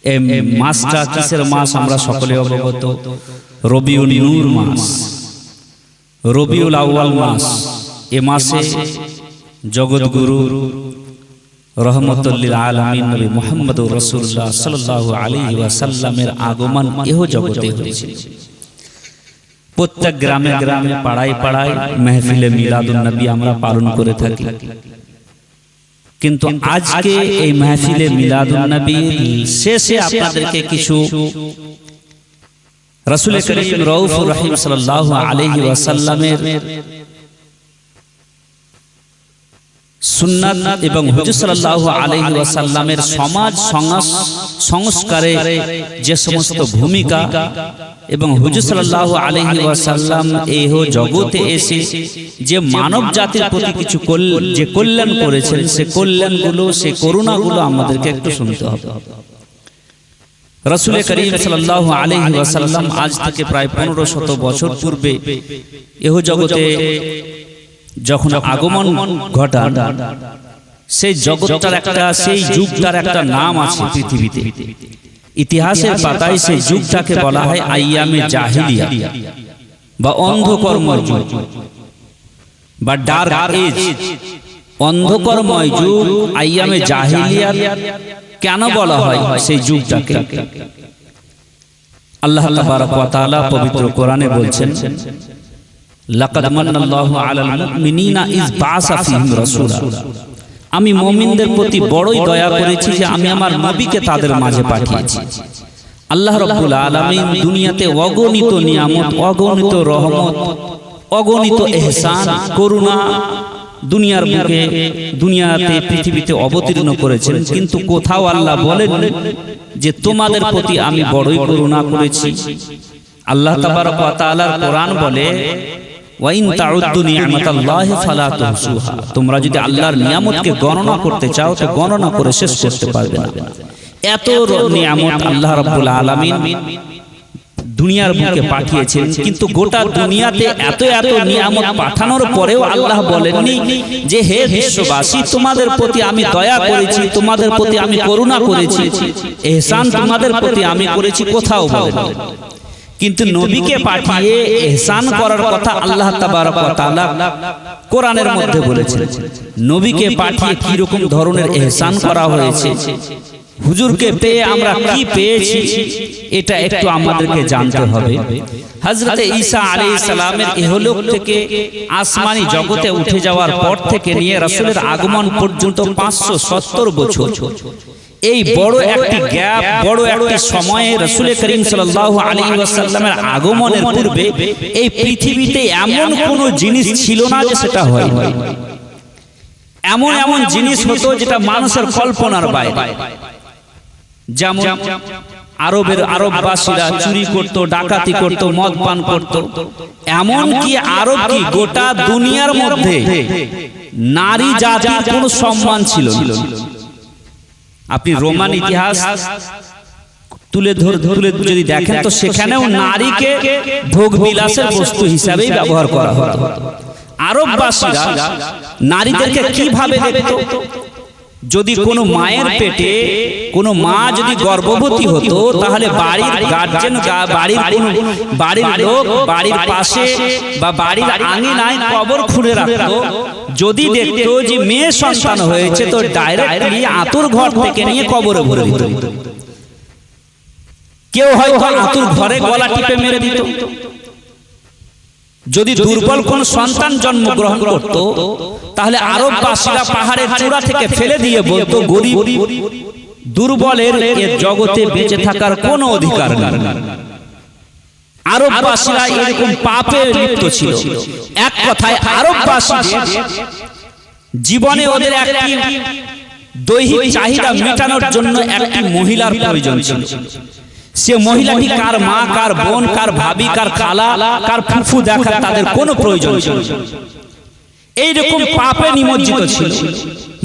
এই মাসটা কিসের মাস আমরা সকলে অবগত? রবিউল নূর মাস, রবিউল আউয়াল মাস। এ মাসে জগৎগুরু রহমতুল লিল আলামিন নবী মুহাম্মদুর রাসূলুল্লাহ সাল্লাল্লাহু আলাইহি ওয়াসাল্লামের আগমন এহ জগতে হয়েছিল। প্রত্যেক গ্রামে গ্রামে পাড়ায় পাড়ায় মাহফিলে মিলাদুন নবী আমরা পালন করে থাকি। কিন্তু আজকে এই মাহফিলে মিলাদুন নবীর শেষে আপনাদেরকে কিছু রাসূল করিম রউফুর রহিম সাল্লাল্লাহু আলাইহি ওয়াসাল্লামের সুন্নাত এবং হুজুর সাল্লাল্লাহু আলাইহি ওয়াসাল্লামের সমাজ সংস্কারে যে সমস্ত ভূমিকা এবং হুজুর সাল্লাল্লাহু আলাইহি ওয়াসাল্লাম এই জগতে এসে যে মানব জাতির প্রতি কিছু যে কল্যাণ করেছেন, সে কল্যাণগুলো, সে করুণাগুলো আমাদেরকে একটু শুনতে হবে। রাসূল করিম সাল্লাল্লাহু আলাইহি ওয়াসাল্লাম আজ থেকে প্রায় 1500 বছর পূর্বে এহ জগতে যখন আগমন ঘটান, সেই জগৎটার একটা, সেই যুগটার একটা নাম আছে পৃথিবীতে। ইতিহাসের পাতায় সেই যুগটাকে বলা হয় আইয়ামে জাহিলিয়া বা অন্ধকর্ময় যুগ বা ডার্ক এজ। অন্ধকর্ময় যুগ, আইয়ামে জাহিলিয়া কেন বলা হয় সেই যুগটাকে? আল্লাহ তাবারক ওয়া তাআলা পবিত্র কোরআনে বলছেন, লাকাদ মান্নাল্লাহু আলাল মুমিনিনা ইয বা'সা ফীহিম রাসূলা। আমি মুমিনদের প্রতি বড়ই দয়া করেছি যে আমি আমার নবীকে তাদের মাঝে পাঠিয়েছি। আল্লাহ রাব্বুল আলামিন দুনিয়াতে অগণিত নিয়ামত, অগণিত রহমত, অগণিত ইহসান, করুণা দুনিয়ার বুকে, দুনিয়াতে, পৃথিবীতে অবতীর্ণ করেছেন। কিন্তু কোথাও আল্লাহ বলেন যে তোমাদের প্রতি আমি বড়ই করুণা করেছি। আল্লাহ তাবারক ওয়া তাআলার কোরআন বলে, ওয়া ইন তাউদ্দু নি'মাতাল্লাহি ফালা তুহসুহা। তোমরা যদি আল্লাহর নিয়ামতকে গণনা করতে চাও তো গণনা করে শেষ করতে পারবে না। এত নিয়ামত আল্লাহ রাব্বুল আলামিন দুনিয়ার বুকে পাঠিয়েছেন। কিন্তু গোটা দুনিয়াতে এত এত নিয়ামত পাঠানোর পরেও আল্লাহ বলেননি যে হে বিশ্ববাসী, তোমাদের প্রতি আমি দয়া করেছি, তোমাদের প্রতি আমি করুণা করেছি, ইহসান তোমাদের প্রতি আমি করেছি, কোথাও বলেননি। কিন্তু নবীকে পাঠিয়ে ইহসান করার কথা আল্লাহ তাবারক ওয়া তাআলা কোরআনের মধ্যে বলেছেন। নবীকে পাঠিয়ে কি রকম ধরনের ইহসান করা হয়েছে, হুজুরকে পেয়ে আমরা কি পেয়েছি, এটা একটু আমাদেরকে জানতে হবে। হযরতে ঈসা আলাইহিস সালামের ইহলোক থেকে আসমানি জগতে উঠে যাওয়ার পর থেকে নিয়ে রাসূলের আগমন পর্যন্ত 570 বছর, এই বড় একটি গ্যাপ, বড় একটি সময়ে রাসূল করিম সাল্লাল্লাহু আলাইহি ওয়াসাল্লামের আগমনের পূর্বে এই পৃথিবীতে এমন কোন জিনিস ছিল না যে সেটা হয়। এমন এমন জিনিস হতো যেটা মানুষের কল্পনার বাইরে। যেমন আরববাসীরা চুরি করত, ডাকাতি করত, মদ পান করত। এমন কি আরব কি গোটা দুনিয়ার মধ্যে নারী জাতির কোনো সম্মান ছিল না। আপনি রোমান ইতিহাস তুলে যদি দেখেন তো সেখানেও নারীকে ভোগ বিলাসের বস্তু হিসাবেই ব্যবহার করা হতো। আরববাসীরা নারীদেরকে কিভাবে দেখত? যদি কোনো মায়ের পেটে কোনো মা যদি গর্ভবতী হতো, তাহলে বাড়ির গার্জেন, বাড়ির লোক বাড়ির পাশে বা বাড়ির আঙিনায় কবর খুঁড়ে রাখতো। যদি দেখতো যে মেয়ে সন্তান হয়েছে তো ডাইরেক্টলি আতুর ঘর থেকে নিয়ে কবরে ভরে দিত। কেউ হয়তো আতুর ঘরে গলা টিপে মেরে দিত। যদি দুর্বল কোন সন্তান জন্মগ্রহণ করত, তাহলে আরববাসীরা পাহাড়ের চূড়া থেকে ফেলে দিয়ে বলতো, গরিব দুর্বলের এ জগতে বেঁচে থাকার কোনো অধিকার নেই। আরববাসীরা এরকম পাপে লিপ্ত ছিল। এক কথায় আরববাসীদের জীবনে ওদের একটি দৈহিক চাহিদা মেটানোর জন্য একটি মহিলার প্রয়োজন ছিল। সে মহিলাটি কার মা, কার বোন, কার ভাবি, কার খালা, কার ফুফু দেখার তাদের কোনো প্রয়োজন ছিল। এইরকম পাপে নিমজ্জিত ছিল।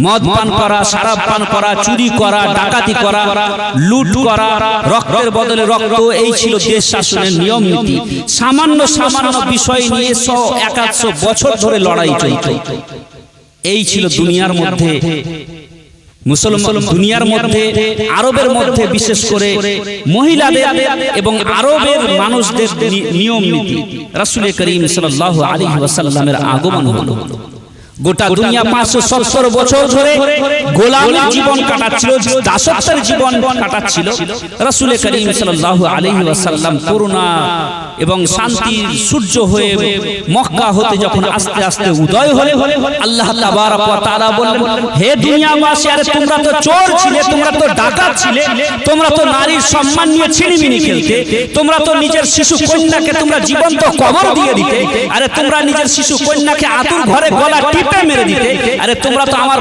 মদ পান করা, শরাব পান করা, চুরি করা, ডাকাতি করা, লুট করা, রক্তের বদলে রক্ত, এই ছিল দেশ শাসনের নিয়ম নীতি। সামান্য সামান্য বিষয় নিয়ে 100-150 বছর ধরে লড়াই চলত। এই ছিল দুনিয়ার মধ্যে মুসলমান দুনিয়ার মধ্যে আরবের মধ্যে বিশেষ করে মহিলাদের এবং আরবের মানুষদের নিয়ম নীতি রাসূল করিম সাল্লাল্লাহু আলাইহি ওয়াসাল্লামের আগমন হলো। গোটা দুনিয়া 570 বছর ধরে গোলামীর জীবন কাটাচ্ছিল, দাসত্বের জীবন কাটাচ্ছিল। রাসূল করিম সাল্লাল্লাহু আলাইহি ওয়াসাল্লাম করুণা এবং শান্তির সূর্য হয়ে মক্কা হতে যখন আস্তে আস্তে উদয় হলে আল্লাহ তাবারক ওয়া তাআলা বললেন, হে দুনিয়াবাসী, আরে তোমরা তো চোর ছিলে, তোমরা তো ডাকাত ছিলে, তোমরা তো নারীর সম্মান নিয়ে ছিনিমিনি খেলতে, তোমরা তো নিজের শিশু কন্যাকে তোমরা জীবন্ত কবর দিয়ে দিতে, আরে তোমরা নিজের শিশু কন্যাকে আতুর ঘরে গলা টিপে মেরে দিতে, আরে তোমরা তো আমার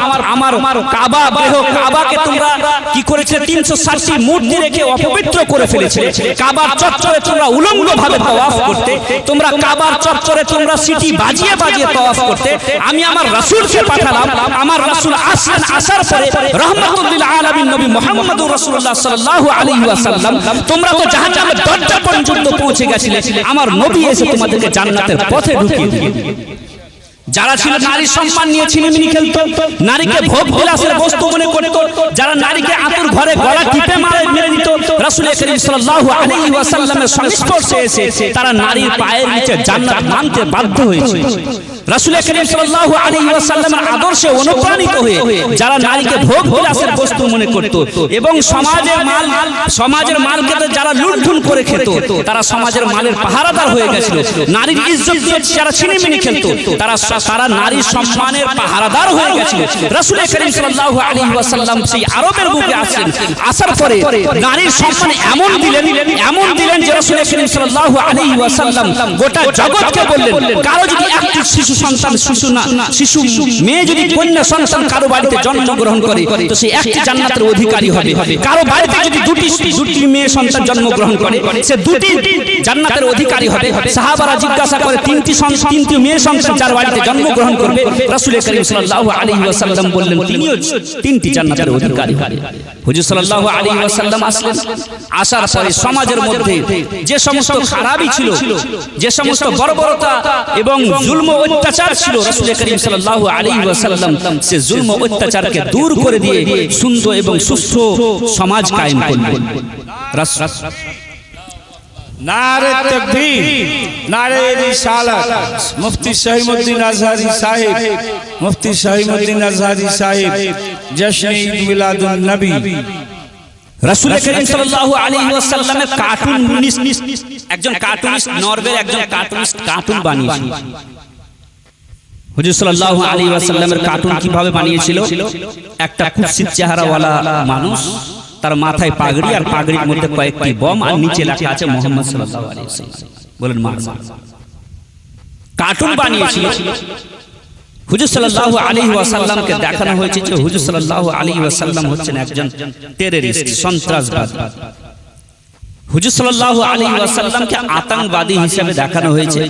কাবা দেহ কাবাকে তোমরা কি করেছে 360টি মূর্তি রেখে অপবিত্র করে ফেলেছে। কাবার চত্বরে তোমরা উলঙ্গ ভাবে তাওয়াফ করতে, তোমরা কাবার চত্বরে তোমরা সিটি বাজিয়ে বাজিয়ে তাওয়াফ করতে। আমি আমার রাসূলকে পাঠালাম, আমার রাসূল আসলেন, আসার পরে রাহমাতুল লিল আলামিন নবী মুহাম্মদুর রাসূলুল্লাহ সাল্লাল্লাহু আলাইহি ওয়াসাল্লাম, তোমরা তো জাহান্নামের দরজা পর্যন্ত পৌঁছে গেছিলে, আমার নবী এসে তোমাদেরকে জান্নাতের পথে ঢুকিয়ে দিলেন। যারা ছিল নারীর সম্মান নিয়ে ছিনিমিনি খেলতো, নারীকে ভোগ বিলাসের বস্তু মনে করত, যারা নারীকে আতুর ঘরে গলা টিপে মেরে দিত, রাসূল করিম সাল্লাল্লাহু আলাইহি ওয়াসাল্লামের সংস্পর্শে এসে তারা নারীর পায়ের নিচে জান্নাত মানতে বাধ্য হয়েছে। রাসূল করিম সাল্লাল্লাহু আলাইহি ওয়াসাল্লামের আদর্শে অনুপ্রাণিত হয়ে যারা নারীকে ভোগ বিলাসের বস্তু মনে করত এবং সমাজের মালকে যারা লুণ্ঠন করে খেত, তারা সমাজের মালের পাহারাদার হয়ে গেছিল। নারীর ইজ্জত দিয়ে যারা ছিনিমিনি খেলতো, তারা নারীর সম্মানের পাহারাদার হয়ে গেছিল। রাসূল করিম সাল্লাল্লাহু আলাইহি ওয়াসাল্লাম সেই আরবের বুকে আসেন, আসার পরে নারীর সম্মান এমন দিলেন যে রাসূল করিম সাল্লাল্লাহু আলাইহি ওয়াসাল্লাম গোটা জগৎকে বললেন, কারো যদি একটি শিশু মেয়ে যদি কন্যা সন্তান কারো বাড়িতে জন্মগ্রহণ করে তো সে একটি জান্নাতের অধিকারী হবে। কারো বাড়িতে যদি দুটি মেয়ে সন্তান জন্মগ্রহণ করে সে দুটি জান্নাতের অধিকারী হবে। সাহাবারা জিজ্ঞাসা করে, তিনটি মেয়ে সন্তান যার বাড়িতে জন্মগ্রহণ করবে, রাসূল করিম সাল্লাল্লাহু আলাইহি ওয়াসাল্লাম বললেন তিনিও তিনটি জান্নাতের অধিকারী হবে। হুজুর সাল্লাল্লাহু আলাইহি ওয়াসাল্লাম আসলেন, আসার পরে সমাজের মধ্যে যে সমস্ত খারাপি ছিল, যে সমস্ত বর্বরতা এবং জুলম অত্যাচার ছিল, রাসূল করিম সাল্লাল্লাহু আলাইহি ওয়াসাল্লাম সে জুলম অত্যাচারকে দূর করে দিয়ে সুন্দর এবং সুস্থ সমাজ কায়েম করলেন। नारे तकबीर, नारे रिसालत। मुफ्ती शहीमुद्दीन अजहरी साहिब, मुफ्ती शहीमुद्दीन अजहरी साहिब जश्न ईद मिलादुन नबी। রাসূল করিম সাল্লাল্লাহু আলাইহি ওয়াসাল্লামের একজন কার্টুনিস্ট, নরওয়ের একজন কার্টুনিস্ট কার্টুন বানিয়েছিল। হুজুর সাল্লাল্লাহু আলাইহি ওয়াসাল্লামের কার্টুন কিভাবে বানিয়েছিল? একটা কুৎসিত চেহারাওয়ালা মানুষ, তার মাথায় পাগড়ি, আর পাগড়ির মধ্যে কয়েকটি বম, আর নিচে লেখা আছে মুহাম্মদ সাল্লাল্লাহু আলাইহি ওয়াসাল্লাম। বলেন মা, কার্টুন বানিয়েছিল। হুজুর সাল্লাল্লাহু আলাইহি ওয়াসাল্লামকে দেখানো হয়েছে যে হুজুর সাল্লাল্লাহু আলাইহি ওয়াসাল্লাম হচ্ছেন একজন টেররিস্ট, সন্ত্রাসবাদী। হুজুর সাল্লাল্লাহু আলাইহি ওয়াসাল্লামকে আতঙ্কবাদী হিসেবে দেখানো হয়েছে,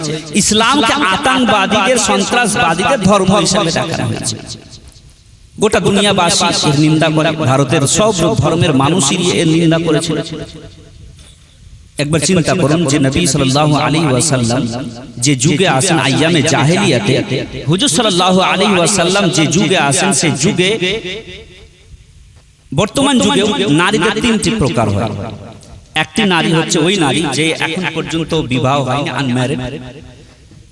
ইসলামকে আতঙ্কবাদীদের, সন্ত্রাসবাদীদের ধর্ম হিসেবে দেখানো হয়েছে। গোটা দুনিয়াবাসী এর নিন্দা করে, ভারতের সব ধর্মের মানুষই এর নিন্দা করেছিল। একবার চিন্তা করুন যে নবী সাল্লাল্লাহু আলাইহি ওয়াসাল্লাম যে যুগে আসেন আইয়ামে জাহেলিয়াতে, হুজুর সাল্লাল্লাহু আলাইহি ওয়াসাল্লাম যে যুগে আসেন সে যুগে, বর্তমান যুগে নারীদের তিনটি প্রকার হয়। একটি নারী হচ্ছে ওই নারী যে এখন পর্যন্ত বিবাহ হয়নি, আনম্যারিড।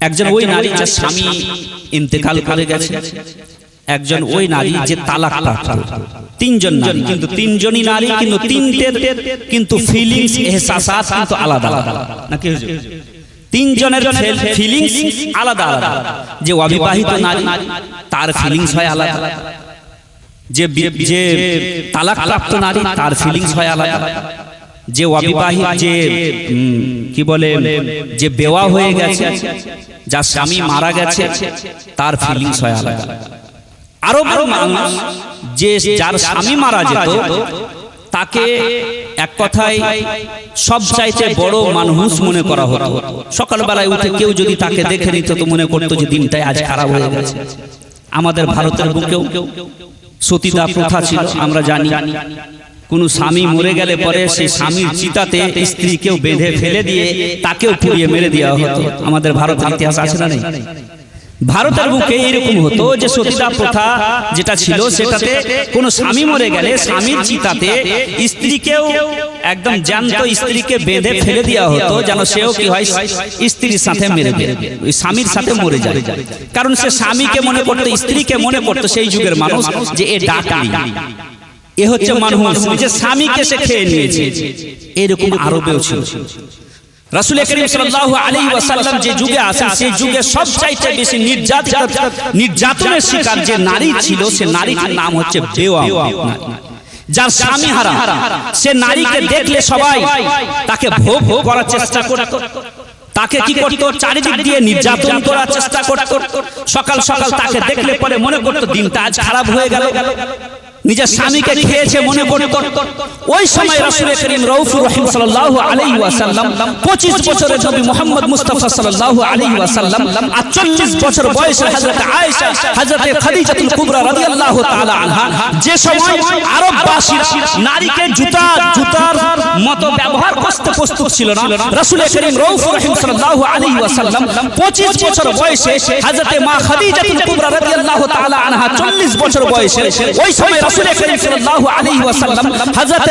একজন ওই নারী যার স্বামী ইন্তেকাল করে গেছে। একজন ওই নারী যে তালাক প্রাপ্ত। তিনজন নারী, কিন্তু তিনজনই নারী, কিন্তু তিনটের কিন্তু ফিলিংস, এহসাসাত কিন্তু আলাদা আলাদা, নাকি হুজুর? তিনজনের ফিলিংস আলাদা আলাদা। যে অবিবাহিত নারী তার ফিলিংস হয় আলাদা, যে তালাক প্রাপ্ত নারী তার ফিলিংস হয় আলাদা, যে অবিবাহিত, যে কি বলে, যে বেওয়া হয়ে গেছে, যার স্বামী মারা গেছে, তার ফিলিংস হয় আলাদা। আরো বড় মানুষ যে যার স্বামী মারা যেত তাকে এক কথায় সবচাইতে বড় মানুষ মনে করা হতো। সকালবেলায় উঠে কেউ যদি তাকে দেখে নিত তো মনে করতো যে দিনটাই আজ খারাপ হয়ে গেছে। আমাদের ভারতের বুকেও সতীদাহ প্রথা ছিল, আমরা জানি। কোন স্বামী মরে গেলে পরে সেই স্বামীর চিতাতে স্ত্রীকেও বেঁধে ফেলে দিয়ে তাকেও পুড়িয়ে মেরে দেওয়া হতো। আমাদের ভারতের ইতিহাস আছে না নেই? ভারতের বুকে এরকম হতো যে সতীদাহ প্রথা যেটা ছিল সেটাতে কোনো স্বামী মরে গেলে স্বামীর চিতাতে স্ত্রীকেও একদম জ্যান্ত স্ত্রীকে বেঁধে ফেলে দেওয়া হতো যেন সেও কি হয় স্ত্রীর সাথে মেরে দেবে, ওই স্বামীর সাথে মরে যায়। কারণ সে স্বামীকে মনে করতো, স্ত্রীকে মনে করতো সেই যুগের মানুষ যে এ ডাকালি, এ হচ্ছে মানুষ, যে স্বামীকে সে খেয়ে নিয়েছে। এরকম আরবেও ছিল। রাসূল করিম সাল্লাল্লাহু আলাইহি ওয়াসাল্লাম যে যুগে আসেন সেই যুগে সবচাইতে বেশি নির্যাতনের শিকার যে নারী ছিল সে নারীটির নাম হচ্ছে বেওয়া। যার স্বামী হারাম, সে নারীকে দেখলে সবাই তাকে ভোগ করার চেষ্টা করত, তাকে কি করতো চারিদিক দিয়ে নির্যাতন করার চেষ্টা করত। সকাল সকাল তাকে দেখলে পরে মনে করতো দিনটা আজ খারাপ হয়ে গেল, নিজের স্বামীকে খেয়েছে মনে করত। ওই সময় রাসূল করিম রউফুর রহিম সাল্লাল্লাহু আলাইহি ওয়াসাল্লাম 25 বছরের নবী মুহাম্মদ মুস্তাফা সাল্লাল্লাহু আলাইহি ওয়াসাল্লাম 48 বছর বয়সে হযরত আয়েশা, হযরত খাদিজাতুল কুবরা রাদিয়াল্লাহু তাআলা আনহা যে সময় আরববাসীরা নারীকে জুতার মতো ব্যবহার করতে প্রস্তুত ছিল না, রাসূল করিম রউফুর রহিম সাল্লাল্লাহু আলাইহি ওয়াসাল্লাম 25 বছর বয়সে হযরত মা খাদিজাতুল কুবরা রাদিয়াল্লাহু তাআলা আনহা 40 বছর বয়সে ওই সময় রাসূল করিম সাল্লাল্লাহু আলাইহি ওয়াসাল্লাম হযরত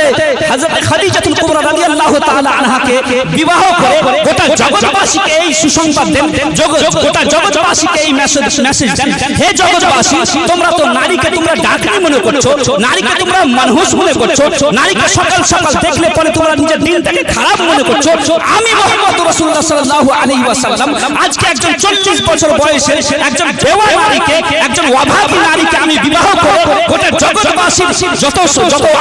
খাদিজাতুল কুবরা রাদিয়াল্লাহু তাআলা আনহাকে বিবাহ করে গোটা জগৎবাসীকে এই সুসংবাদ দেন, গোটা জগৎবাসীকে এই মেসেজ দেন, হে জগৎবাসী তোমরা তো নারীকে তোমরা ডাকনি মনে করছো, নারীকে তোমরা মানুষ মনে করছো, নারীকে সকাল সকাল দেখলে পরে তোমরা নিজের দিনটাকে খারাপ মনে করছো। আমি মুহাম্মদ রাসূলুল্লাহ সাল্লাল্লাহু আলাইহি ওয়াসাল্লাম আজকে একজন 40 বছর বয়সের একজন বেওয়া নারীকে, একজন অভাগী নারীকে আমি বিবাহ করে গোটা জগৎবাসীর যত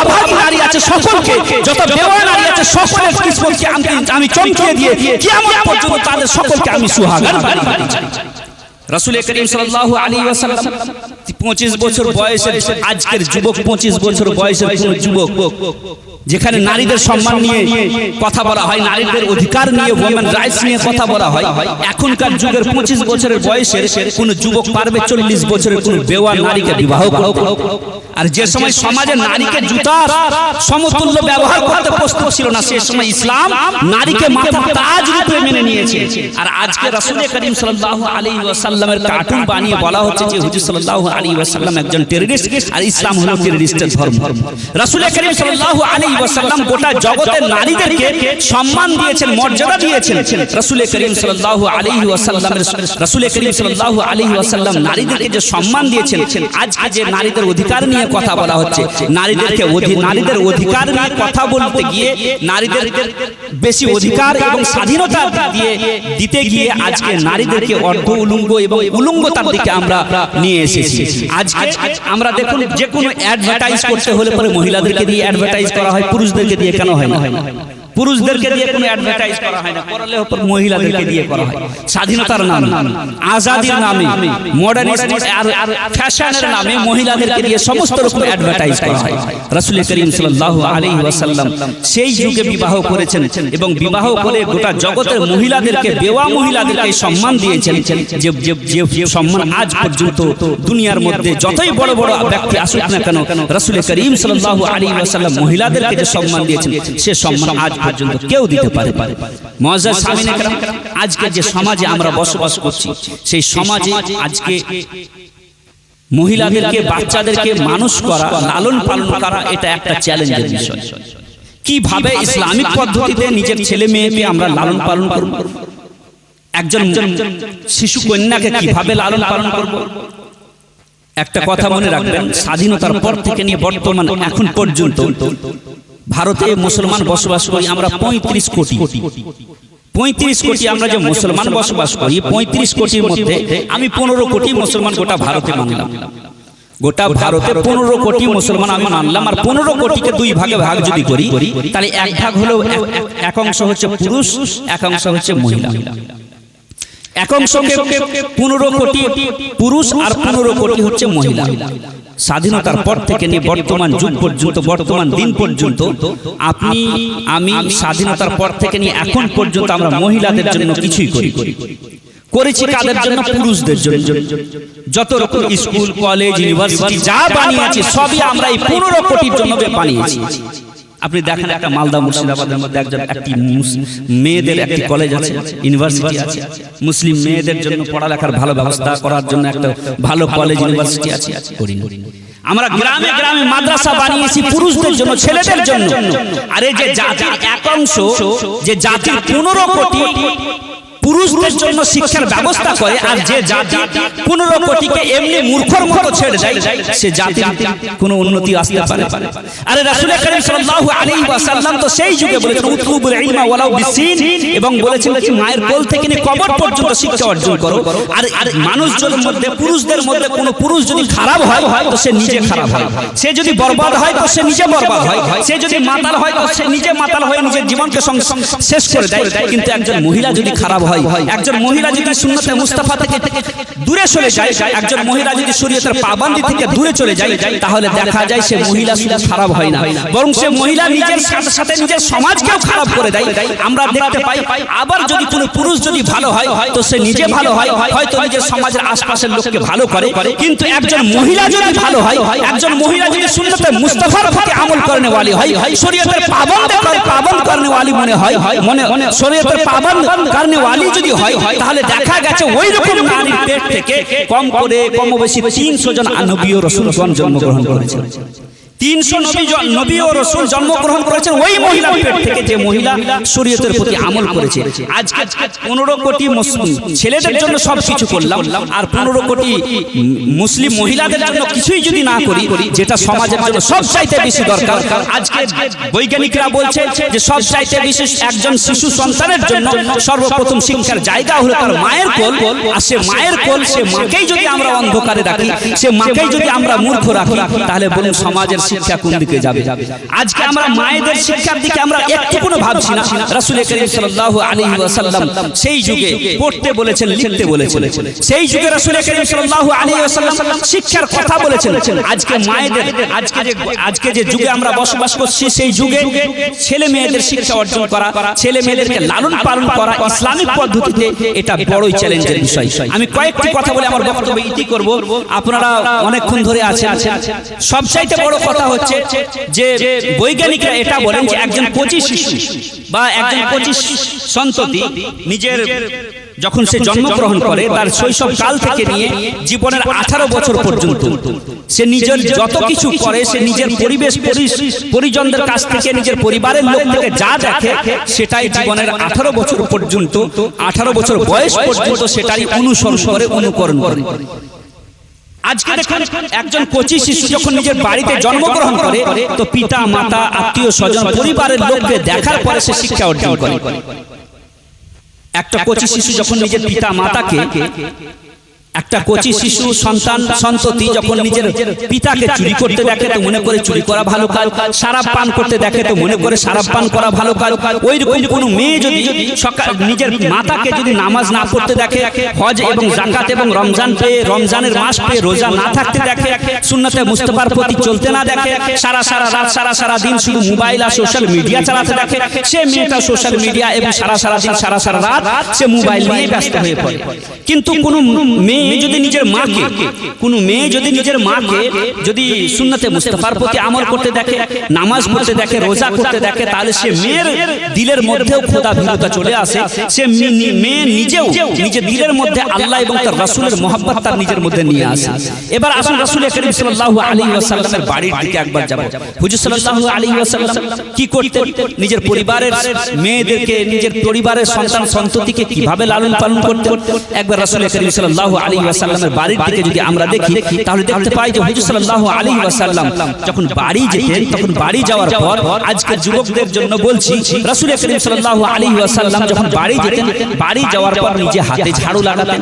অভাগী নারী আছে সকলকে, যত বেওয়া নারী আছে সকলের কিসমতকে আমি চমকিয়ে দিয়ে কিয়ামত পর্যন্ত তাদের সকলকে আমি সুহাগান বানাতে চাই। রাসূল করিম সাল্লাল্লাহু আলাইহি ওয়াসাল্লাম 25 বছর বয়সের আজকের যুবক, 25 বছর বয়সের কোন যুবক যেখানে নারীদের সম্মান নিয়ে কথা বলা হয়, নারীদের অধিকার নিয়ে, ওমেন রাইটস নিয়ে কথা বলা হয়, এখনকার যুগের 25 বছরের বয়সের কোন যুবক পারবে 40 বছরের কোন বেওয়া নারীকে বিবাহ করতে? আর যে সময় সমাজে নারীকে জুতার সমতুল্য ব্যবহার করতে প্রস্তুত ছিল না সে সময় ইসলাম নারীকে মাথার তাজ রূপে মেনে নিয়েছে। আর আজকে রাসূল করিম সাল্লাল্লাহু আলাইহি ওয়াসাল্লামের কার্টুন বানিয়ে বলা হচ্ছে যে হুজুর সাল্লাল্লাহু আলাইহি ওয়াসাল্লাম একজন টেররিস্ট আর ইসলাম হলো টেররিস্টের ধর্ম। রাসূল করিম সাল্লাল্লাহু আলাইহি ওয়াসাল্লাম গোটা জগতের নারীদেরকে সম্মান দিয়েছেন, মর্যাদা দিয়েছেন। রাসূল করিম সাল্লাল্লাহু আলাইহি ওয়াসাল্লাম নারীদেরকে যে সম্মান দিয়েছেন, আজকে যে নারীদের অধিকার নিয়ে কথা বলা হচ্ছে, নারীদের অধিকার নিয়ে কথা বলতে গিয়ে নারীদের বেশি অধিকার এবং স্বাধীনতা দিতে গিয়ে আজকে নারীদেরকে অর্ধ উলঙ্গ এবং উলঙ্গতার দিকে আমরা নিয়ে এসেছি। আজকে আমরা দেখুন যে কোনো অ্যাডভার্টাইজ করতে হলে পরে মহিলাদেরকে দিয়ে অ্যাডভার্টাইজ করা হয়, পুরুষদেরকে দিয়ে কেন হয় না? পুরুষদেরকে দিয়ে কোনো অ্যাডভার্টাইজ করা হয় না, করলে ওপর মহিলাদেরকে দিয়ে করা হয়। স্বাধীনতার নামে, আজাদির নামে, মডার্নিজম আর ফ্যাশনের নামে মহিলাদেরকে দিয়ে সমস্ত রকম অ্যাডভার্টাইজ করা হয়। রাসূল করিম সাল্লাল্লাহু আলাইহি ওয়াসাল্লাম সেই যুগে বিবাহ করেছেন এবং বিবাহ করে গোটা জগতের মহিলাদেরকে, বেওয়া মহিলাদেরকে সম্মান দিয়েছেন যে সম্মান আজ পর্যন্ত দুনিয়ার মধ্যে যতই বড় বড় ব্যক্তি আসুক না কেন রাসূল করিম সাল্লাল্লাহু আলাইহি ওয়াসাল্লাম মহিলাদেরকে যে সম্মান দিয়েছেন সে সম্মান আজ পর্যন্ত কেউ দিতে পারে। মুআজ্জাজ সামিনে কেরাম, আজকে যে সমাজে আমরা বসবাস করছি সেই সমাজে আজকে মহিলাদেরকে, বাচ্চাদেরকে মানুষ করা, লালন পালন করা এটা একটা চ্যালেঞ্জের বিষয়। কিভাবে ইসলামিক পদ্ধতিতে নিজের ছেলে মেয়েকে আমরা লালন পালন করব, একজন শিশু কন্যাকে কিভাবে লালন পালন করব? একটা কথা মনে রাখবেন, স্বাধীনতার পর থেকে নিয়ে বর্তমান এখন পর্যন্ত ভারতে মুসলমান বসবাস করি আমরা 35 কোটি। 35 কোটি আমরা যে মুসলমান বসবাস করি, 35 কোটির মধ্যে আমি 15 কোটি মুসলমান গোটা ভারতে মানলাম। গোটা ভারতে 15 কোটি মুসলমান আমি মানলাম। আর 15 কোটিকে দুই ভাগে ভাগ যদি করি তাহলে এক ভাগ হলো, এক অংশ হচ্ছে পুরুষ, এক অংশ হচ্ছে মহিলা। এক অংশকে 15 কোটি পুরুষ আর 15 কোটি হচ্ছে মহিলা। স্বাধীনতার পর থেকে নিয়ে বর্তমান যুগ পর্যন্ত, বর্তমান দিন পর্যন্ত, আপনি আমি স্বাধীনতার পর থেকে নিয়ে এখন পর্যন্ত আমরা মহিলাদের জন্য কিছুই করেছি। কাদের জন্য? পুরুষদের জন্য। যত রকম স্কুল, কলেজ, ইউনিভার্সিটি যা বানিয়েছি সবই আমরা এই 15 কোটির জন্য বানিয়েছি। আপনি দেখেন একটা মালদা মুর্শিদাবাদের মধ্যে একটি মেয়েদের একটি কলেজ আছে, ইউনিভার্সিটি আছে, মুসলিম মেয়েদের জন্য পড়ালেখার ভালো ব্যবস্থা করার জন্য একটা ভালো কলেজ ইউনিভার্সিটি আছে, করিনি। আমরা গ্রামে গ্রামে মাদ্রাসা বানিয়েছি পুরুষদের জন্য, ছেলেদের জন্য। আর এই যে জাতির এক অংশ, যে জাতির 15 কোটি পুরুষদের জন্য শিক্ষার ব্যবস্থা করে, আর যে জাতি 15 কোটিকে এমনি মূর্খর মতো ছেড়ে দেয়, সে জাতির কোনো উন্নতি আসতে পারে? আরে রাসূল করিম সাল্লাল্লাহু আলাইহি ওয়াসাল্লাম তো সেই যুগে বলেছেন উতলুবুল ইলমা ওয়ালাউ বিসিন, এবং বলেছেন যে মায়ের কোল থেকে নিয়ে কবর পর্যন্ত শিক্ষা অর্জন করো। আর মানুষজনের মধ্যে, পুরুষদের মধ্যে কোনো পুরুষ যদি খারাপ হয় তো সে নিজে খারাপ হয়, সে যদি বরবাদ হয় তো সে নিজে বরবাদ হয়, সে যদি মাতাল হয় তো সে নিজে মাতাল হয়ে নিজের জীবনকে শেষ করে দেয়। কিন্তু একজন মহিলা যদি খারাপ হয়, একজন মহিলা যদি সুন্নতে মুস্তাফা থেকে দূরে চলে যায়, একজন মহিলা যদি শরীয়তের পাবন্দি থেকে দূরে চলে যায়, তাহলে দেখা যায় সে মহিলা শুধু খারাপ হয় না, বরং সে মহিলা নিজের সাথে সাথে নিজের সমাজকেও খারাপ করে দেয়। আমরা দেখতে পাই, আবার যদি কোনো পুরুষ যদি ভালো হয় তো সে নিজে ভালো হয়, হয়তো নিজের সমাজের আশপাশের লোককে ভালো করে। কিন্তু একজন মহিলা যদি ভালো হয়, একজন মহিলা যদি সুন্নতে মুস্তাফার প্রতি আমল করনে ওয়ালি হয়, শরীয়তের পাবন্দ করনে ওয়ালি মনে হয়, শরীয়তের পাবন্দ করনে ওয়ালি যদি হয়, তাহলে দেখা গেছে ওই রকম নারীর পেট থেকে কম বেশি 300 জন নবী ও রাসূলগণ জন্মগ্রহণ করেছেন। 300 নবী ও রাসূল জন্মগ্রহণ করেছেন ওই মহিলার পেট থেকে, যে মহিলা শরীয়তের প্রতি আমল করেছে। আজকে 15 কোটি ছেলেদের জন্য সবকিছু করলাম, আর 15 কোটি মুসলিম মহিলাদের জন্য কিছুই যদি না করি, যেটা সমাজের জন্য সবচাইতে বেশি দরকার। আজকে বৈজ্ঞানিকরা বলছে যে সবচাইতে বেশি একজন শিশু সন্তানের জন্য সর্বপ্রথম শিক্ষার জায়গা হলো তার মায়ের কোল। আর সে মায়ের কোল, সে মাকেই যদি আমরা অন্ধকারে রাখি, সে মাকেই যদি আমরা মূর্খ রাখি, তাহলে বলুন সমাজের শিক্ষা কোন দিকে যাবে? আজকে আমরা মায়েদের শিক্ষার দিকে আমরা একটু কোনো ভাবছি না। রাসূল করিম সাল্লাল্লাহু আলাইহি ওয়াসাল্লাম সেই যুগে পড়তে বলেছেন, লিখতে বলেছেন, সেই যুগে রাসূল করিম সাল্লাল্লাহু আলাইহি ওয়াসাল্লাম শিক্ষার কথা বলেছেন। আজকে মায়েদের, আজকে যে যুগে আমরা বসবাস করছি, সেই যুগে ছেলে মেয়েদের শিক্ষা অর্জন করা, ছেলে মেয়েদেরকে লালন পালন করা ইসলামিক পদ্ধতিতে, এটা বড়ই চ্যালেঞ্জের বিষয়। আমি কয়েকটি কথা বলে আমার বক্তব্য ইতি করব। আপনারা অনেকক্ষণ ধরে আছেন। সবচাইতে বড় কথা হচ্ছে যে বৈজ্ঞানিকরা এটা বলেন যে একজন 25 শিশু বা একজন 25 সন্ততি নিজের যখন সে জন্মগ্রহণ করে, তার শৈশব কাল থেকে নিয়ে জীবনের 18 বছর পর্যন্ত সে নিজের যত কিছু করে, সে নিজের পরিবেশ পরিজনদের কাছ থেকে, নিজের পরিবারের লোক থেকে যা দেখে, সেটাই জীবনের 18 বছর পর্যন্ত, 18 বছর বয়স পর্যন্ত সেটাই অনুসরণ করে, অনুকরণ করে। আজকে দেখুন একজন 25 শিশু যখন নিজের বাড়িতে জন্মগ্রহণ করে, তো পিতা মাতা আত্মীয় স্বজন পরিবারের লোককে দেখার পরে সে শিক্ষা অর্জন করে। একটা 25 শিশু যখন নিজের পিতা মাতাকে, একটা 25 শিশু সন্ততি যখন নিজের পিতাকে চুরি করতে দেখে, তো মনে করে চুরি করা ভালো কাজ, শরাব পান করতে দেখে তো মনে করে শরাব পান করা ভালো কাজ। ওই রকম কোনো মেয়ে যদি নিজের মাতাকে যদি নামাজ না পড়তে দেখে, হজ এবং যাকাত এবং রমজানের মাস পেয়ে রোজা না থাকতে দেখে, সুন্নতে মুস্তাফার প্রতি চলতে না দেখে, সারা রাত সারা দিন শুধু মোবাইল আর সোশ্যাল মিডিয়া চালাতে দেখে, সে মেয়েটা সোশ্যাল মিডিয়া এবং সারা দিন সারা রাত সে মোবাইল নিয়ে ব্যস্ত হয়ে পড়ে। কিন্তু কোনো মেয়ে যদি নিজের মাকে, কোনো মেয়ে যদি নিজের মাকে যদি সুন্নতে মুস্তাফার প্রতি আমল করতে দেখে, নামাজ পড়তে দেখে, রোজা করতে দেখে, তাহলে সে মেয়ের দিলের মধ্যেও খোদা ভীরুতা চলে আসে। সে মেয়ে নিজেও নিজের দিলের মধ্যে আল্লাহ এবং তার রাসূলের মহব্বত তার নিজের মধ্যে নিয়ে আসে। এবার আসুন রাসূল করিম সাল্লাল্লাহু আলাইহি ওয়াসাল্লামের বাড়ির দিকে একবার যাব। হুজুর সাল্লাল্লাহু আলাইহি ওয়াসাল্লাম কি করতেন? নিজের পরিবারের মেয়েদেরকে, নিজের পরিবারের সন্তান সন্ততিকে কিভাবে লালন পালন করতেন? একবার রাসূল করিম সাল্লাল্লাহু আলাইহি ওয়াসাল্লামের বাড়ির দিকে যদি আমরা দেখি, তাহলে দেখতে পাই যে হুজুর সাল্লাল্লাহু আলাইহি ওয়াসাল্লাম যখন বাড়ি যেতেন, তখন বাড়ি যাওয়ার পর, আজকের যুবকদের জন্য বলছি, রাসূল করিম সাল্লাল্লাহু আলাইহি ওয়াসাল্লাম যখন বাড়ি যেতেন, বাড়ি যাওয়ার পর নিজে হাতে ঝাড়ু লাগাতেন।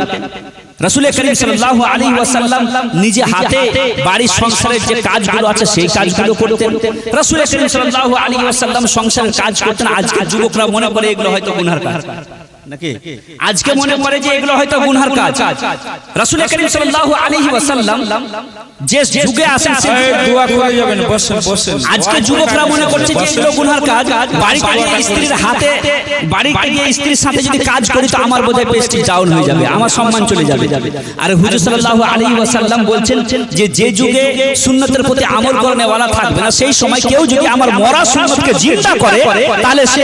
রাসূল করিম সাল্লাল্লাহু আলাইহি ওয়াসাল্লাম নিজে হাতে বাড়ির সংসারের যে কাজগুলো আছে সেই কাজগুলো করতেন। রাসূল করিম সাল্লাল্লাহু আলাইহি ওয়াসাল্লাম সংসারের কাজ করতেন। আজকে যুবকরা মনে করে এগুলো হয়তো গুনার কাজ। নাকি আজকে মনে করে যে এগুলো হয়তো গুনার কাজ। রাসূল করিম সাল্লাল্লাহু আলাইহি ওয়াসাল্লাম যে যুগে আসেন দোয়া করে যাবেন, বসেন বসেন। আজকে যুবকরা মনে করছে যে এগুলো গুনার কাজ। বাড়িতে গিয়ে স্ত্রীর হাতে, বাড়িতে গিয়ে স্ত্রীর সাথে যদি কাজ করি তো আমার বোধহয় প্রেস্টিজ ডাউন হয়ে যাবে, আমার সম্মান চলে যাবে। আর হুজুর সাল্লাল্লাহু আলাইহি ওয়াসাল্লাম বলছেন যে যে যুগে সুন্নতের প্রতি আমল করনে ওয়ালা থাকবে না, সেই সময় কেউ যদি আমার মরা সুন্নতকে জিন্দা করে তাহলে সে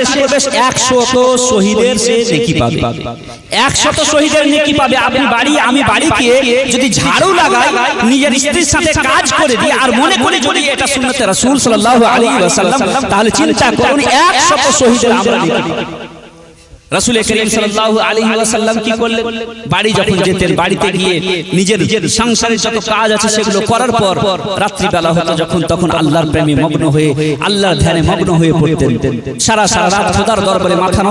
100 শহীদের সে নেকি পাবে, 100 শহীদের নেকি পাবে। আপনি বাড়ি, আমি বাড়ি গিয়ে যদি ঝাড়ু লাগাই, নিজের স্ত্রীর সাথে কাজ করে দিই আর মনে করি যদি এটা সুন্নতে রাসূল সাল্লাল্লাহু আলাইহি ওয়াসাল্লাম, তাহলে চিন্তা করুন 100 শহীদের আমরা নেকি পাবো। রাসূল করিম সাল্লাল্লাহু আলাইহি ওয়াসাল্লাম কি করলেন? বাড়ি যখন যেতেন, বাড়িতে গিয়ে নিজের সংসারের যত কাজ আছে সেগুলো করার পর রাত্রি বেলা হতো যখন, তখন আল্লাহর প্রেমে মগ্ন হয়ে, আল্লাহর ধ্যানে মগ্ন হয়ে পড়তেন। সারা রাত খোদার দরবারে মাথা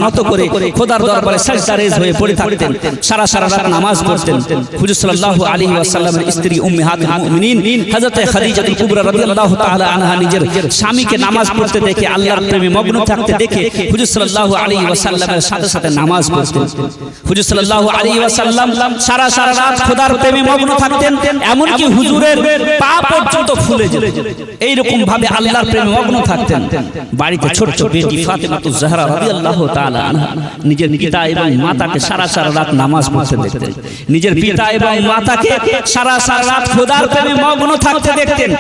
নত করে খোদার দরবারে সিজদা রেজ হয়ে পড়ে থাকতেন। সারা রাত নামাজ পড়তেন। হুজুর সাল্লাল্লাহু আলাইহি ওয়াসাল্লামের স্ত্রী উম্মাহাতুল মুমিনিন হযরত খাদিজা কুবরা রাদিয়াল্লাহু তাআলা আনহা নিজের স্বামীকে নামাজ পড়তে দেখে, আল্লাহর প্রেমে মগ্ন থাকতে দেখে হুজুর সাল্লাল্লাহু আলাইহি ওয়াসাল্লামের সাথে সাথে নামাজ পড়তেন। হুজুর সাল্লাল্লাহু আলাইহি ওয়াসাল্লাম সারা রাত খোদার প্রেমে মগ্ন থাকতেন, এমন কি হুজুরের পা পর্যন্ত ফুলে যেত। এই রকম ভাবে আল্লাহর প্রেমে মগ্ন থাকতেন। বাড়িতে ছোট বেটি ফাতেমাতুজ জাহরা রাদিয়াল্লাহু তাআলা আনহা নিজের পিতা এবং মাতাকে সারা রাত নামাজ পড়তে দেখতেন। নিজের পিতা এবং মাতাকে সারা রাত খোদার প্রেমে মগ্ন থাকতে দেখতেন।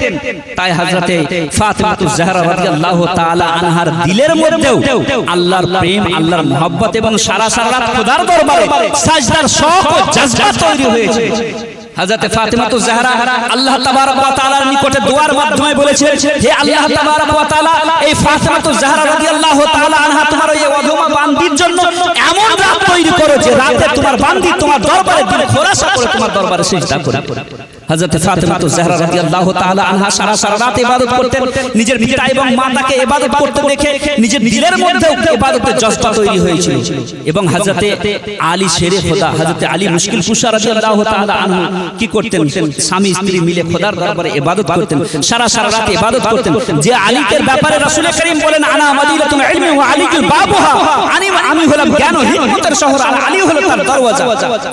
তাই হযরতে ফাতেমাতুজ জাহরা রাদিয়াল্লাহু তাআলা আনহার দিলের মধ্যেও আল্লাহর প্রেম, আল্লাহর মহব্বত এবং সারা রাত খোদার দরবারে সাজদার শৌক ও জজবা তৈরি হয়েছে। হযরতে ফাতেমাতুজ জাহরা আল্লাহ তাবারক ওয়া তাআলার নিকটে দোয়ার মাধ্যমে বলেছেন, হে আল্লাহ তাবারক ওয়া তাআলা, এই ফাতেমাতুজ জাহরা রাদিয়াল্লাহু তাআলা আনহা তোমার এই অধমা বান্দির জন্য এমন রাত তৈরি করো যে রাতে তোমার বান্দি তোমার দরবারে দিল খোরাসা করে তোমার দরবারে সিজদা করে। হযরতে ফাতেমাতুজ জাহরা রাদিয়াল্লাহু তাআলা আনহা সারা রাত ইবাদত করতেন। নিজের পিতা এবং মাতাকে ইবাদত করতে দেখে নিজের দিলের মধ্যেও ইবাদতের জজবা তৈরি হয়েছিল। এবং হযরতে আলী শেরে খোদা, হযরতে আলী মুশকিল কুশা রাদিয়াল্লাহু তাআলা আনহু কি করতেন? স্বামী স্ত্রী মিলে খোদার দরবারে ইবাদত করতেন, সারা রাত ইবাদত করতেন। যে আলীর ব্যাপারে রাসূল করিম বলেন, আনা মাদিনাতুল ইলমি ওয়া আলীকুল বাবুহা, আমি হলাম জ্ঞান ও হিকমতের শহর, আর আলী হলো তার দরওয়াজা।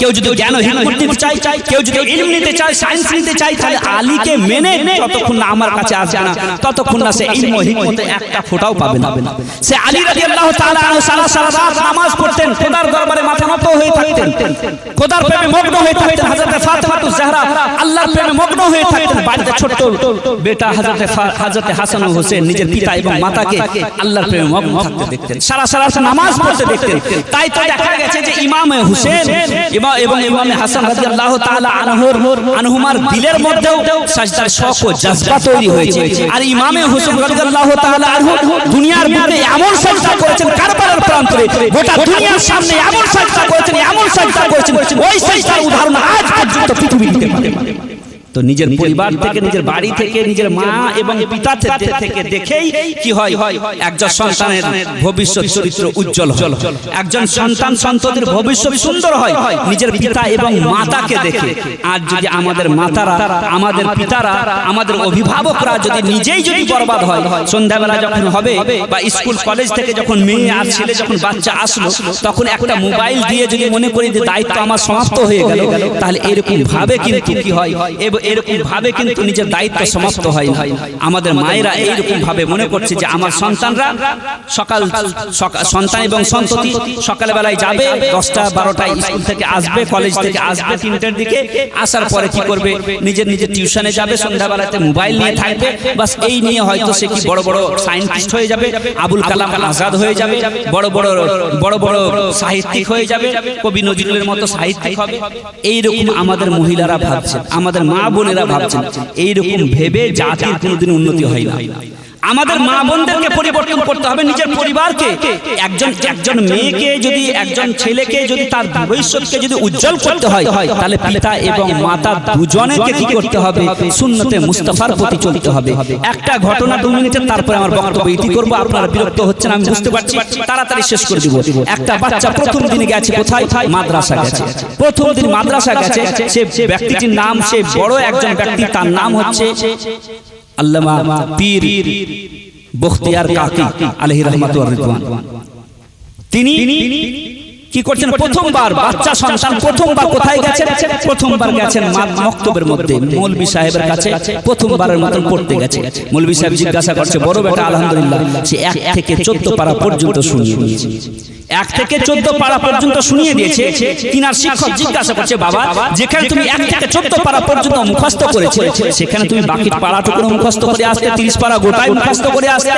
কেউ যদি জ্ঞান ও হিকমত নিতে চায়, কেউ যদি ইলম নিতে চায়, সায়েন্স নিতে চায়, তাহলে আলীকে মেনে যতক্ষণ না আমার কাছে আসবে না ততক্ষণ না সে ইলম ও হিকমতে একটা ফোঁটাও পাবে না। সে আলী রাদিয়াল্লাহু তাআলা আনহু সারা রাত নামাজ পড়তেন, খোদার দরবারে মাথা নত হয়ে থাকতেন, খোদার প্রেমে মগ্ন হয়ে থাকতেন। হযরত ফাতেমাতুজ জাহরা আল্লাহর প্রেমে মগ্ন হয়ে থাকতেন। বাড়িতে ছোট বেটা হযরত হাসান ও হোসেন নিজের পিতা এবং মাতাকে আল্লাহর প্রেমে মগ্ন থাকতে দেখতেন, সারা রাত নামাজ পড়তে দেখতেন। তাই তো দেখা গেছে যে ইমাম হোসেন এবং ইমাম হাসান রাদিয়াল্লাহু তাআলা আনহুমার দিলের মধ্যেও সাজদার শৌক ও জজবা তৈরি হয়েছে। আর ইমাম হোসেন রাদিয়াল্লাহু তাআলা আনহু দুনিয়ার বুকে এমন সাজদা করেছেন, কারবালার প্রান্তরে গোটা দুনিয়ার সামনে এমন সাজদা করেছেন, এমন সাজদা করেছেন, ওই সাজদার উদাহরণ আজ পর্যন্ত পৃথিবী দিতে পারে। তো নিজের পরিবার থেকে, নিজের বাড়ি থেকে, নিজের মা এবং পিতা থেকে দেখেই কি হয়, একজন সন্তানের ভবিষ্যৎ চরিত্র উজ্জ্বল হয়, একজন সন্তান সন্ততির ভবিষ্যৎ সুন্দর হয় নিজের পিতা এবং মাতাকে দেখে। আর যদি আমাদের মাতারা, আমাদের পিতারা, আমাদের অভিভাবকরা যদি নিজেই যদি বরবাদ হয়, সন্ধ্যাবেলা যখন হবে বা স্কুল কলেজ থেকে যখন মেয়ে আর ছেলে যখন বাচ্চা আসলো, তখন একটা মোবাইল দিয়ে যদি মনে করি যে দায়িত্ব আমার সমাপ্ত হয়ে গেল, তাহলে এরকম ভাবে কিন্তু কি হয়, এরকম ভাবে কিন্তু নিজের দায়িত্ব সমাপ্ত হয় না। আমাদের মায়েরা এইরকম ভাবে মনে করছে যে আমার সন্তানরা সন্তান এবং সন্ততি সকালবেলায় যাবে, 10টা-12টায় স্কুল থেকে আসবে, কলেজ থেকে আসবে 3টের দিকে, আসার পরে কি করবে, নিজের টিউশনে যাবে, সন্ধ্যাবেলাতে মোবাইল নিয়ে থাকবে, বাস এই নিয়ে হয়তো সে কি বড় বড় সায়েন্টিস্ট হয়ে যাবে, আবুল কালাম আজাদ হয়ে যাবে, বড় বড় সাহিত্যিক হয়ে যাবে, কবি নজরুলের মতো সাহিত্যিক হবে। এইরকম আমাদের মহিলারা ভাবছে, আমাদের মা বোনেরা ভাবছেন। এইরকম ভেবে জাতির কোনোদিন উন্নতি হয় না। আমাদের মা বোনদেরকে পরিবর্তন করতে হবে, নিজের পরিবারকে। একজন মেয়েকে যদি, একজন ছেলেকে যদি তার ভবিষ্যৎকে যদি উজ্জ্বল করতে হয়, তাহলে পিতা এবং মাতা দুজনেকে কি করতে হবে, সুন্নতে মুস্তাফার প্রতি চলতে হবে। একটা ঘটনা 2 মিনিটের, তারপরে আমার বক্তব্য ইতি করব। আপনারা বিরক্ত হচ্ছেন আমি বুঝতে পারছি, তাড়াতাড়ি শেষ করে দিব। একটা বাচ্চা প্রথম দিনে গেছে কোথায়, মাদ্রাসা গেছে। প্রথম দিন মাদ্রাসা গেছে, সে ব্যক্তিটির নাম, সে বড় একজন ব্যক্তি, তার নাম হচ্ছে আল্লামা পীর বখতিয়ার কাকি আলাইহি রাহমাতু ওয়া রিদওয়ান। তিনি কি করছেন, প্রথমবার বাচ্চা সন্তান প্রথমবার কোথায় গেছেন, প্রথমবার গেছেন মক্তবের মধ্যে মৌলভী সাহেবের কাছে, প্রথমবারের মতন পড়তে গেছে। মৌলভী সাহেব জিজ্ঞাসা করছে, বড় বেটা আলহামদুলিল্লাহ, সে 1 থেকে 14 পারা পর্যন্ত শুনিয়ে দিয়েছে। 1 থেকে 14 পারা পর্যন্ত শুনিয়ে দিয়েছে। তিনার শিক্ষক জিজ্ঞাসা করছে, বাবা যেখানে তুমি 1 থেকে 14 পারা পর্যন্ত মুখস্থ করেছো, সেখানে তুমি বাকি পারাটুকু মুখস্থ করে আসতে, 30 পারা গোটাই মুখস্থ করে আসতে,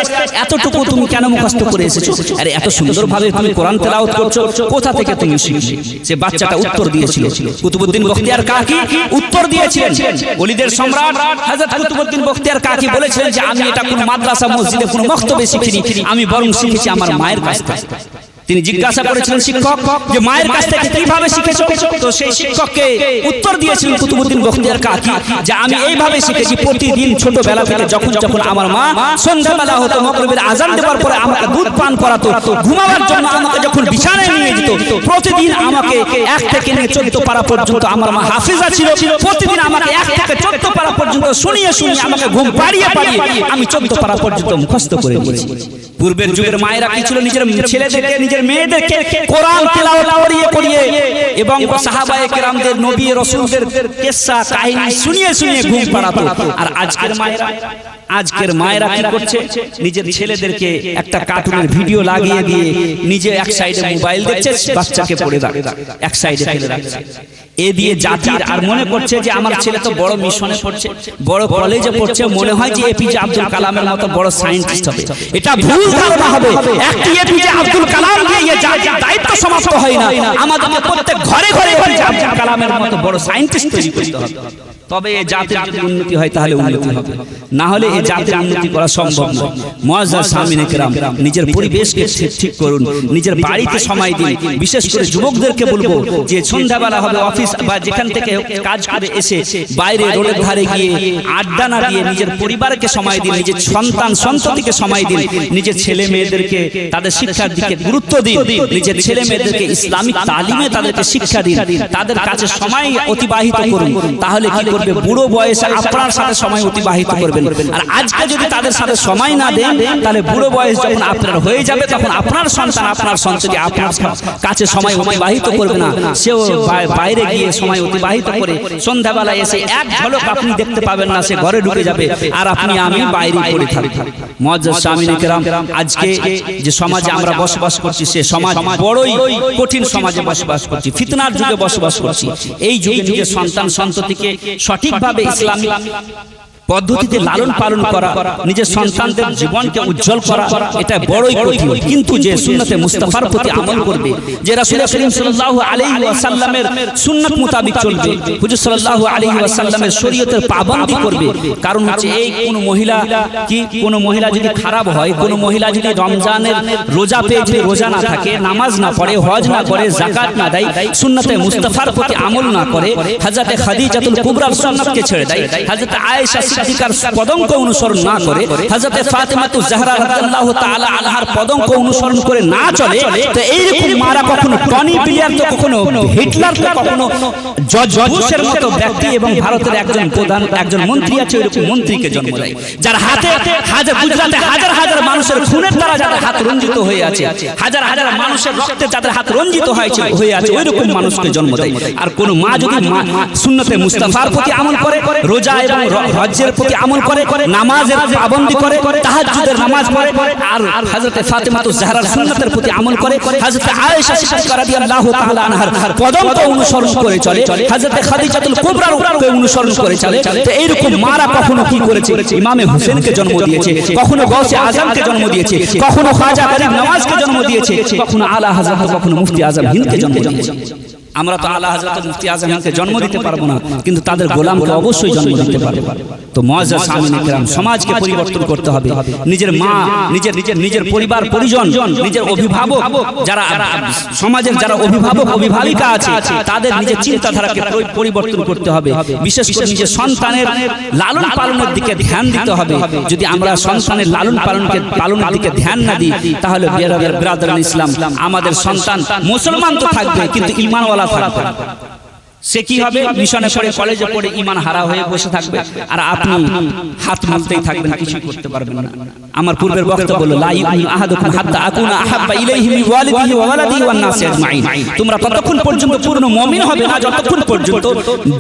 এতটুকু তুমি কেন মুখস্থ করে এসেছো? আরে এত সুন্দরভাবে তুমি কোরআন তেলাওয়াত করছো, কোথা থেকে তুমি শিখলে? সে বাচ্চাটা উত্তর দিয়েছিল, কুতুবউদ্দিন বখতিয়ার কাকি উত্তর দিয়েছিলেন। ওলিদের সম্রাট হযরত কুতুবউদ্দিন বখতিয়ার কাকি বলেছিলেন যে আমি এটা কোনো মাদ্রাসা মসজিদে কোনো মক্তবে শিখিনি, আমি বরং শিখেছি আমার মায়ের কাছ থেকে। তিনি জিজ্ঞাসা করেছিলেন শিক্ষক যে মায়ের কাছ থেকে কিভাবে শিখেছো? তো সেই শিক্ষককে উত্তর দিয়েছিলেন কুতুবউদ্দিন বখতিয়ার কাকি যে আমি এইভাবে শিখেছি, প্রতিদিন ছোটবেলা থেকে যখন যখন আমার মা সন্ধ্যাবেলা হতো, মাগরিবের আজান দেওয়ার পরে আমাকে দুধ পান করাতো, ঘুমাবার জন্য আমাকে যখন বিছানায় নিয়ে যেত, প্রতিদিন আমাকে 1 থেকে 14 পারা পর্যন্ত, আমার মা হাফেজা ছিল, প্রতিদিন আমাকে 1 থেকে 14 পারা পর্যন্ত শুনিয়ে শুনিয়ে আমাকে ঘুম পাড়িয়ে পাড়িয়ে আমি 14 পারা পর্যন্ত মুখস্থ করে নিয়েছি। পূর্বের যুগের মায়েরা কি ছিল, নিজের ছেলেদেরকে নিজের মেয়েদেরকে কোরআন তেলাওয়াত করিয়ে করিয়ে এবং সাহাবায়ে কেরামদের নবী রাসূলদের কিসসা কাহিনী শুনিয়ে শুনিয়ে ঘুম পাড়াতো। আর আজকের মায়েরা কি করছে, নিজের ছেলেদেরকে একটা কার্টুনের ভিডিও লাগিয়ে দিয়ে নিজে এক সাইডে মোবাইল দেখছে, বাচ্চাকে পড়ে রাখছে, এক সাইডে ফেলে রাখছে। এ দিয়ে জাতির আর মনে করছে যে আমার ছেলে তো বড় মিশনে পড়ছে, বড় কলেজে পড়ছে, মনে হয় যে এপিজে আব্দুল কালামের মতো বড় সায়েন্টিস্ট হবে। এটা ভুল ধারণা হবে। একটি এপিজে আব্দুল কালাম দিয়ে জাতির দায়িত্ব সমাপ্ত হয় না, আমাদের প্রত্যেক ঘরে ঘরে এপিজে আব্দুল কালামের মতো বড় সায়েন্টিস্ট তৈরি করতে হবে। তবে এই জাতির যদি উন্নতি হয় তাহলে উন্নতি হবে, না হলে এই জাতির উন্নতি করা সম্ভব নয়। মুআজ্জাজ সামিনে কেরাম, নিজের পরিবেশকে ঠিক করুন, নিজের বাড়িতে সময় দিন। বিশেষ করে যুবকদেরকে বলবো যে সন্ধ্যাবেলা হবে অফিস বা যেখান থেকে কাজ করে এসে বাইরে রোডের ধারে গিয়ে আড্ডা না দিয়ে নিজের পরিবারকে সময় দিন, নিজের সন্তান সন্ততিকে সময় দিন, নিজের ছেলে মেয়েদেরকে তাদের শিক্ষার দিকে গুরুত্ব দিন, নিজের ছেলে মেয়েদেরকে ইসলামিক তালিমে তাদেরকে শিক্ষা দিন, তাদের কাছে সময় অতিবাহিত করুন। তাহলে কি করবে, বুড়ো বয়সে আপনার সাথে সময় অতিবাহিত করবেন। আর আজকে যদি তাদের সাথে সময় না দেন, তাহলে বুড়ো বয়স যখন আপনার হয়ে যাবে, তখন আপনার সন্তান আপনার সন্ততি আপনার কাছে সময় অতিবাহিত করবে না, সেও বাইরে গিয়ে সময় অতিবাহিত করে সন্ধ্যাবেলা এসে এক ঝলক আপনি দেখতে পাবেন না, সে ঘরে ঢুকে যাবে আর আমি বাইরে পড়ে থাকব। মুআজ্জাজ সামিনে কেরাম, আজকে যে সমাজে আমরা বসবাস করছি, সে সমাজ বড়ই কঠিন সমাজে বসবাস করছি, ফিতনার যুগে বসবাস করছি। এই যুগে যুগে সন্তান সন্ততিকে সঠিকভাবে ইসলামিক পদ্ধতিতে লালন পালন করা, নিজের সন্তানদের জীবনকে উজ্জ্বল করা, এটা বড়ই কঠিন। কিন্তু যে সুন্নতে মুস্তাফার প্রতি আমল করবে, যে রাসূল করিম সাল্লাল্লাহু আলাইহি ওয়াসাল্লামের সুন্নাত মোতাবেক চলবে, হুজুর সাল্লাল্লাহু আলাইহি ওয়াসাল্লামের শরীয়তের পাবন্দি করবে। কারণ হচ্ছে এই কোন মহিলা যদি খারাপ হয়, কোন মহিলা যদি রমজানের রোজা পেয়ে যদি রোজা না থাকে, নামাজ না পড়ে, হজ না করে, যাকাত না দেয়, সুন্নতে মুস্তাফার প্রতি আমল না করে, হযরত খাদিজাতুল কুবরার সুন্নাতকে ছেড়ে দেয়, হযরত আয়েশা সিদ্দিকার পদঙ্ক অনুসরণ না করে, হযরত ফাতেমাতুজ জাহরা রাদিয়াল্লাহু তাআলা আনহার পদঙ্ক অনুসরণ করে না চলে, তো এইরকম মারা কখনো টনি ব্লেয়ার, তো কখনো হিটলার, তো কখনো জর্জ বুশের মতো ব্যক্তি এবং ভারতের একজন মন্ত্রী আছে, ওইরকম মন্ত্রীকে জন্ম দেয়, যার হাতে গুজরাটে হাজার হাজার মানুষের খুনের দ্বারা যাদের হাত রঞ্জিত হয়ে আছে, হাজার হাজার মানুষের রক্তে যাদের হাত রঞ্জিত হয়ে আছে, ওইরকম মানুষকে জন্ম দেয়। আর কোন মা যদি সুন্নতে মুস্তাফার প্রতি আমল করে, রোজা এবং হজ্জের প্রতি আমল করে, নামাজের পাবন্দি করে, তাহাজ্জুদের নামাজ পড়ে, আর হযরত ফাতেমাতুজ জাহরার সুন্নাতের প্রতি আমল করে, হযরত আয়েশা সিদ্দিকা রাদিয়াল্লাহু তাআলা আনহার পদঙ্ক অনুসরণ করে চলে, হযরত খাদিজাতুল কুবরার উপরে অনুসরণ করে চলে, তো এইরকম মারা কখনো কি করেছে, ইমামে হোসেনকে জন্ম দিয়েছে, কখনো গাউসে আজমকে জন্ম দিয়েছে, কখনো খাজা গরিব নওয়াজকে জন্ম দিয়েছে, কখনো আলা হযরত, কখনো মুফতি আজম হিন্দকে জন্ম দিয়েছে। আমরা তো আলা হযরত মুফতি আজম হিন্দকে জন্ম দিতে পারবো না, কিন্তু তাদের গোলামকে অবশ্যই জন্ম দিতে পারবো। তো মুআজ্জাজ সামিনে কেরাম, সমাজকে পরিবর্তন করতে হবে। নিজের মা, নিজের পরিবার পরিজন, নিজের অভিভাবক, যারা সমাজের যারা অভিভাবক অভিভাবিকা আছে, তাদের নিজের চিন্তাধারাকে পরিবর্তন করতে হবে। বিশেষ করে নিজের সন্তানের লালন পালনের দিকে ধ্যান দিতে হবে। যদি আমরা সন্তানের লালন পালনের দিকে ধ্যান না দিই, তাহলে বিরাদরান ইসলাম, আমাদের সন্তান মুসলমান তো থাকবে কিন্তু ঈমানওয়ালা থাকবে। সে কি হবে? মিশনে পড়ে, কলেজে পড়ে ঈমান হারা হয়ে বসে থাকবে, আর আপনি হাত মুলতেই থাকবেন, কিছু করতে পারবেন না। আমার পূর্বের বক্তব্য হলো লা ইউমিনু আহাদুকুম হাত্তা আকুনা আহাব্বা ইলাইহি মিন ওয়ালিদিহি ওয়া ওয়ালাদিহি ওয়ান নাসি আজমাইন। তোমরা ততক্ষণ পর্যন্ত পূর্ণ মুমিন হবে না যতক্ষণ পর্যন্ত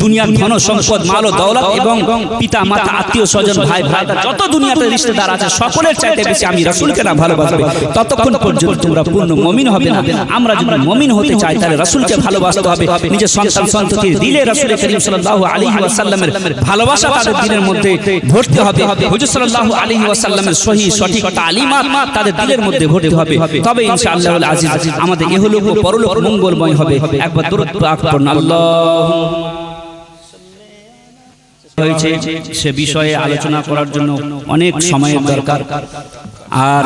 দুনিয়ার ধন সম্পদ, মাল ও দৌলত এবং পিতা মাতা, আত্মীয় স্বজন, ভাই ভাইরা, যত দুনিয়াতে রিশতেদার আছে সকলের চাইতে বেশি আমি রাসূলকে না ভালোবাসবে, ততক্ষণ পর্যন্ত তোমরা পূর্ণ মুমিন হবে না। আমরা যদি মুমিন হতে চাই তাহলে রাসূলকে ভালোবাসতে হবে। নিজের সন্তান সন্ততির দিলে রাসূল করিম সাল্লাল্লাহু আলাইহি ওয়াসাল্লামের ভালোবাসা তাদের দিলের মধ্যে ভরতে হবে। হুজুর সাল্লাল্লাহু আলাইহি ওয়াসাল্লামের সহিহ সঠিক তালিমাত তাদের দিলের মধ্যে ভরতে হবে। তবে ইনশাআল্লাহুল আজিজ আমাদের ইহলোক ও পরলোক মঙ্গলময় হবে। একবার দরুদ পাক পড়ুন। আল্লাহু হয়েছে সে বিষয়ে আলোচনা করার জন্য অনেক সময়ের দরকার, আর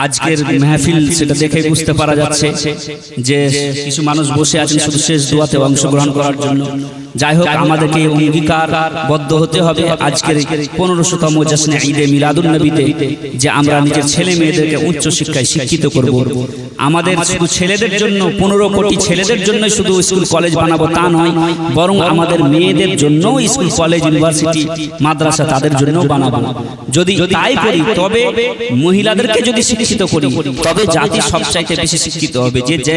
আজকের মেহফিল সেটা দেখে বুঝতে পারা যাচ্ছে যে কিছু মানুষ বসে আছেন শুধু শেষ দোয়াতে অংশগ্রহণ করার জন্য। যাই হোক, আমাদেরকে অঙ্গীকারবদ্ধ হতে হবে আজকের 1500তম জশ্নে ঈদে মিলাদুন নবীতে যে আমরা নিজের ছেলে মেয়েদেরকে উচ্চ শিক্ষায় শিক্ষিত করব। আমাদের শুধু ছেলেদের জন্য 15 কোটি ছেলেদের জন্য শুধু স্কুল কলেজ বানাবো তা নয়, বরং আমাদের মেয়েদের জন্য স্কুল কলেজ ইউনিভার্সিটি মাদ্রাসা তাদের জন্য বানাবো। যদি তাই করি তবে মহিলাদেরকে যদি শিক্ষিত করি তবে জাতি সবচাইতে বেশি শিক্ষিত হবে। যে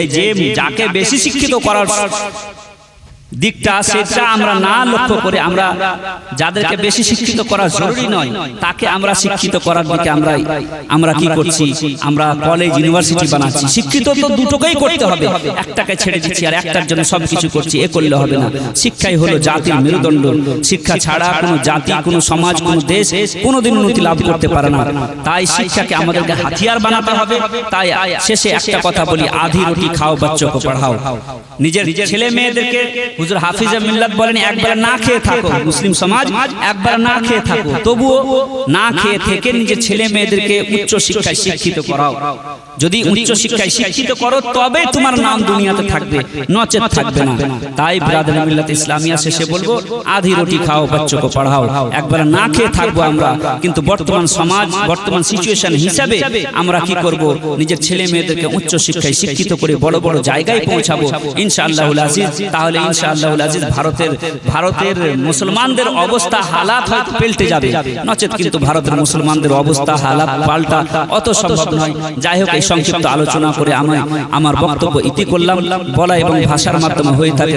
যাকে বেশি শিক্ষিত করার দিকটা সেটা আমরা না লক্ষ্য করে আমরা যাদেরকে বেশি শিক্ষিত করা জরুরি নয় তাকে আমরা শিক্ষিত করার দিকে আমরা কি করছি? আমরা কলেজ ইউনিভার্সিটি বানাচ্ছি। শিক্ষিত তো দুটোকেই করতে হবে, একটাকে ছেড়ে দিচ্ছি আর একটার জন্য সবকিছু করছি, এ করলে হবে না। শিক্ষাই হলো জাতির মেরুদণ্ড। শিক্ষা ছাড়া কোনো জাতি, কোনো সমাজ, কোনো দেশ কোনোদিন উন্নতি লাভ করতে পারে না। তাই শিক্ষাকে আমাদেরকে হাতিয়ার বানাতে হবে। তাই শেষে একটা কথা বলি, আধি রুটি খাও বাচ্চা কো পড়াও। নিজের ছেলে মেয়েদেরকে হুজুর হাফিজে মিল্লাত বলেন একবার না খেয়ে থাকো, মুসলিম সমাজ একবার না খেয়ে থাকো, তবুও না খেয়ে থেকে নিজের ছেলে মেয়েদেরকে উচ্চ শিক্ষায় শিক্ষিত করাও। যদি উচ্চ শিক্ষায় শিক্ষিত করো তবে তোমার নাম দুনিয়াতে থাকবে, নচেত থাকবে না। তাই ব্রাদার মিল্লাত ইসলামিয়া শেষে বলবো, আধি রুটি খাও বাচ্চাকে পড়াও। একবার না খেয়ে থাকবো আমরা, কিন্তু বর্তমান সমাজ, বর্তমান সিচুয়েশন হিসাবে আমরা কি করব? নিজের ছেলে মেয়েদেরকে উচ্চ শিক্ষায় শিক্ষিত করে বড় বড় জায়গায় পৌঁছাবো ইনশাআল্লাহুল আজিজ। তাহলে ইনশাআল্লাহুল আজিজ ভারতের মুসলমানদের অবস্থা হালাত হয়তো পাল্টে যাবে, নচেত কিন্তু ভারতের মুসলমানদের অবস্থা হালাত পাল্টা অত সম্ভব নয়। যাই হোক, এই সংক্ষিপ্ত আলোচনা করে আমার বক্তব্য ইতি করলাম। বলা এবং ভাষার মাধ্যমে হয়ে থাকে